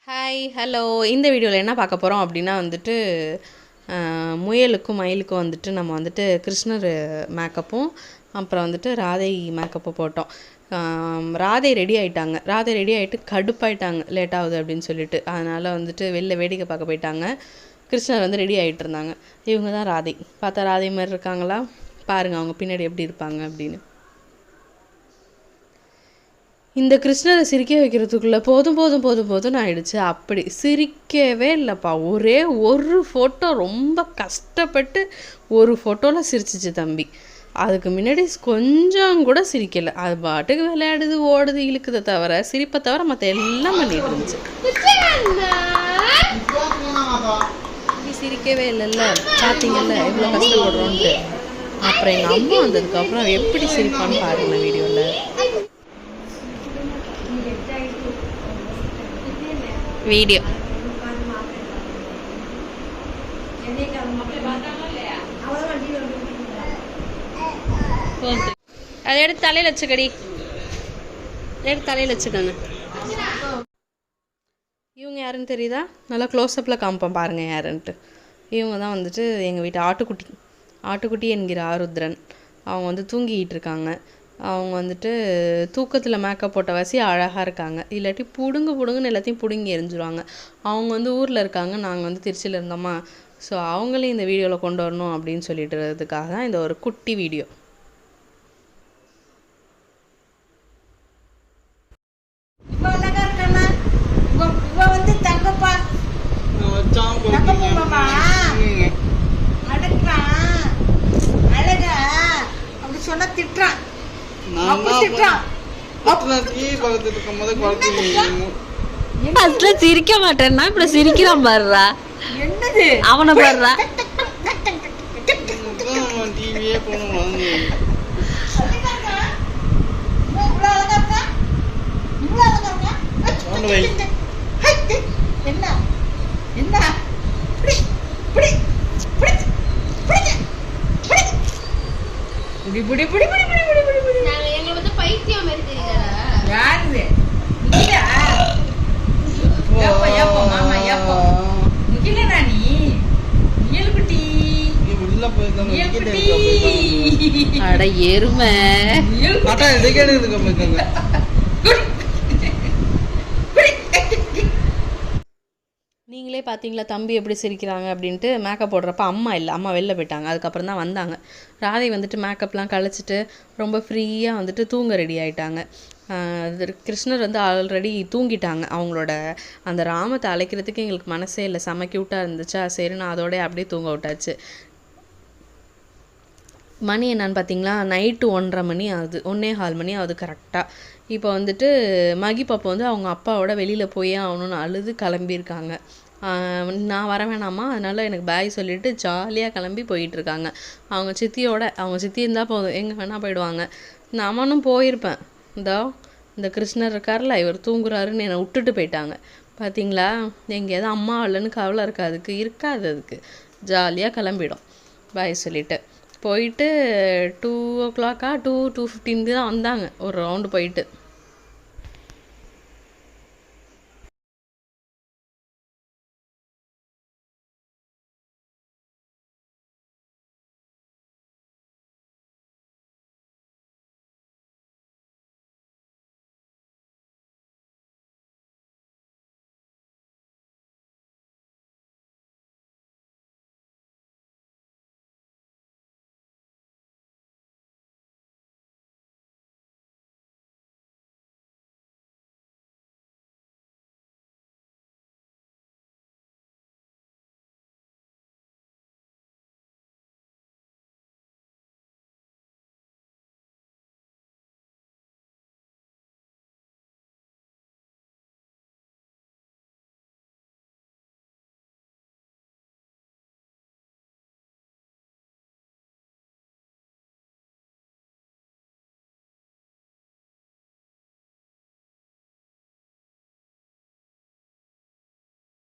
Hi hello. இந்த வீடியோவில் என்ன பார்க்க போகிறோம் அப்படின்னா வந்துட்டு முயலுக்கும் மயிலுக்கும் வந்துட்டு நம்ம வந்துட்டு கிருஷ்ணர் மேக்கப்பும் அப்புறம் வந்துட்டு ராதை மேக்கப்பும் போட்டோம். ராதை ரெடி ஆகிட்டாங்க. ராதை ரெடி ஆகிட்டு கடுப்பாயிட்டாங்க, லேட் ஆகுது அப்படின்னு சொல்லிட்டு. அதனால் வந்துட்டு வெளில வேடிக்கை பார்க்க போயிட்டாங்க. கிருஷ்ணர் வந்து ரெடி ஆகிட்டு இருந்தாங்க. இவங்க தான் ராதை. பார்த்தா ராதை மாதிரி இருக்காங்களா? பாருங்கள் அவங்க பின்னாடி எப்படி இருப்பாங்க அப்படின்னு. இந்த கிருஷ்ணரை சிரிக்க வைக்கிறதுக்குள்ளே போதும் போதும் போதும் போதும்னு ஆயிடுச்சு. அப்படி சிரிக்கவே இல்லைப்பா. ஒரே ஒரு ஃபோட்டோ ரொம்ப கஷ்டப்பட்டு ஒரு ஃபோட்டோவில் சிரிச்சிச்சு தம்பி. அதுக்கு முன்னாடி கொஞ்சம் கூட சிரிக்கலை. அது பாட்டுக்கு விளையாடுது, ஓடுது, இழுக்குதை தவிர சிரிப்பை தவிர மற்ற எல்லாம் பண்ணிட்டு இருந்துச்சு. சிரிக்கவே இல்லைல்ல, பார்த்தீங்கல்ல எவ்வளோ கஷ்டப்படுறோன்ட்டு. அப்புறம் எங்கள் அம்மா வந்ததுக்கப்புறம் எப்படி சிரிப்பான்னு பாருங்க வீடியோவில். வீடியோ அதை எடுத்து தலையில் வச்சுக்கடி, எடுத்து தலையில் வச்சுக்கோங்க. இவங்க யாருன்னு தெரியுதா? நல்லா க்ளோஸ்அப்பில் காமிப்போம் பாருங்கள் யாருன்ட்டு. இவங்க தான் வந்துட்டு எங்கள் வீட்டு ஆட்டுக்குட்டி என்கிற ஆருத்ரன். அவங்க வந்து தூங்கிக்கிட்டு இருக்காங்க. அவங்க வந்துட்டு தூக்கத்தில் மேக்கப் போட்ட வாசி அழகாக இருக்காங்க. இல்லாட்டி புடுங்குன்னு எல்லாத்தையும் பிடுங்கி எரிஞ்சிருவாங்க. அவங்க வந்து ஊரில் இருக்காங்க, நாங்கள் வந்து திருச்சியில் இருந்தோமா. ஸோ அவங்களையும் இந்த வீடியோவில் கொண்டு வரணும் அப்படின்னு சொல்லிட்டுறதுக்காக தான் இந்த ஒரு குட்டி வீடியோ. சொன்னா திட்டுறான். சிரிக்க மாட்டேன்னா இப்ப சிரிக்கிறான் பாருடா. என்னது அவனை பாருடா. என்ன என்ன புடி புடி புடி புடி புடி புடி புடி புடி. நாங்க எங்க வந்து பைத்தியம் மாதிரி தெரியுதாடா? யாரு நீயா? ஏப்பா ஏப்பா மாமா ஏப்பா முகில ராணி முயல் குட்டி உள்ள போய்க்காம முயல் குட்டி அட எருமை. முயல் அட இதுக்கே இதுக்கு போய்க்காங்க. நீங்களே பார்த்தீங்களா தம்பி எப்படி சிரிக்கிறாங்க அப்படின்ட்டு. மேக்கப் போடுறப்ப அம்மா இல்லை, அம்மா வெளில போயிட்டாங்க. அதுக்கப்புறம் தான் வந்தாங்க. ராதை வந்துட்டு மேக்கப்லாம் கழிச்சிட்டு ரொம்ப ஃப்ரீயாக வந்துட்டு தூங்க ரெடி ஆகிட்டாங்க. கிருஷ்ணர் வந்து ஆல்ரெடி தூங்கிட்டாங்க. அவங்களோட அந்த ராமத்தை அழைக்கிறதுக்கு எங்களுக்கு மனசே இல்லை, செம க்யூட்டாக இருந்துச்சா. சரி நான் அதோடய அப்படியே தூங்க விட்டாச்சு. மணி என்னன்னு பார்த்தீங்களா, நைட்டு 1:30 மணி ஆகுது, 1:15 மணி ஆகுது கரெக்டாக. இப்போ வந்துட்டு மகி பாப்பா வந்து அவங்க அப்பாவோட வெளியில் போயே ஆகணும்னு அழுது கிளம்பியிருக்காங்க. நான் வர வேணாமா, அதனால் எனக்கு பாய் சொல்லிவிட்டு ஜாலியாக கிளம்பி போயிட்டுருக்காங்க. அவங்க சித்தி இருந்தால் போதும், எங்கே வேணால் போயிடுவாங்க. நானும் போயிருப்பேன். இந்த கிருஷ்ணர் இருக்கார்ல, இவர் தூங்குறாருன்னு என்னை விட்டுட்டு போயிட்டாங்க. பார்த்தீங்களா, எங்கேயாவது அம்மா இல்லைன்னு கவலை இருக்காது அதுக்கு ஜாலியாக கிளம்பிடும் பாய் சொல்லிவிட்டு. போயிட்டு 2 o'clock 2:15 தான் வந்தாங்க ஒரு ரவுண்டு போயிட்டு.